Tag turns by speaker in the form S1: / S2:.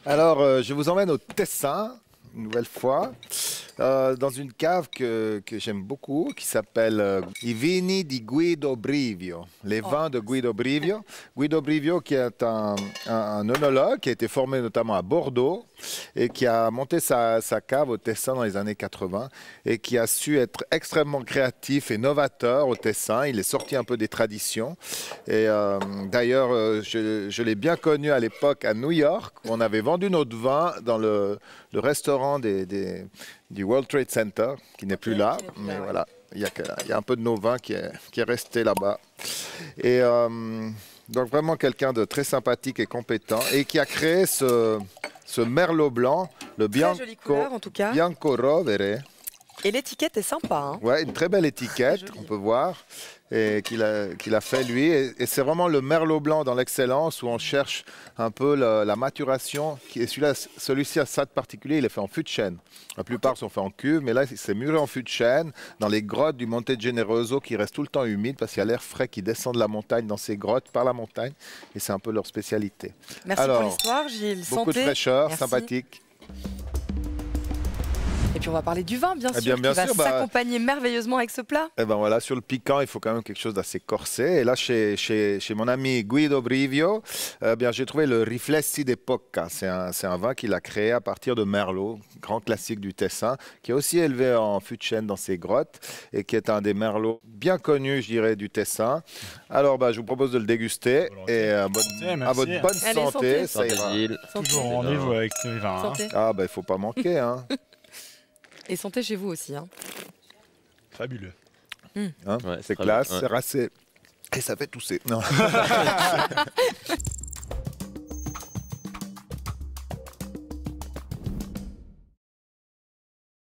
S1: Alors, je vous emmène au Tessin, une nouvelle fois, dans une cave que j'aime beaucoup, qui s'appelle I Vini di Guido Brivio, les vins de Guido Brivio. Guido Brivio, qui est un œnologue, qui a été formé notamment à Bordeaux, et qui a monté sa cave au Tessin dans les années 80, et qui a su être extrêmement créatif et novateur au Tessin. Il est sorti un peu des traditions. Et d'ailleurs, je l'ai bien connu à l'époque à New York, où on avait vendu notre vin dans le restaurant du World Trade Center, qui n'est plus là, mais voilà, il y a un peu de nos vins qui est resté là-bas. Et donc vraiment quelqu'un de très sympathique et compétent, et qui a créé ce merlot blanc, le Bianco Rovere.
S2: Et l'étiquette est sympa. Hein.
S1: Ouais, une très belle étiquette, on peut voir, et qu'il a fait lui. Et c'est vraiment le merlot blanc dans l'excellence, où on cherche un peu la maturation. Celui-ci a ça de particulier, il est fait en fût de chêne. La plupart sont faits en cuve, mais là, c'est mûri en fût de chêne, dans les grottes du Monte Generoso, qui restent tout le temps humides, parce qu'il y a l'air frais qui descend de la montagne, dans ces grottes, par la montagne. Et c'est un peu leur spécialité.
S2: Merci pour l'histoire, Gilles.
S1: Beaucoup de fraîcheur,
S2: Merci.
S1: sympathique.
S2: Et puis on va parler du vin, bien sûr, qui va s'accompagner merveilleusement avec ce plat.
S1: Et ben voilà, sur le piquant, il faut quand même quelque chose d'assez corsé. Et là, chez mon ami Guido Brivio, j'ai trouvé le Riflessi d'Epoca. C'est un vin qu'il a créé à partir de merlot, grand classique du Tessin, qui est aussi élevé en fût de chêne dans ses grottes et qui est un des merlots bien connus, je dirais, du Tessin. Alors, je vous propose de le déguster et à votre bonne santé. Ça ira.
S3: Toujours en rendez-vous avec tes vins.
S2: Hein.
S1: Ah, il ne faut pas manquer. Hein.
S2: Et santé chez vous aussi. Hein.
S3: Fabuleux.
S1: Hein, c'est classe, c'est racé et ça fait tousser. Non.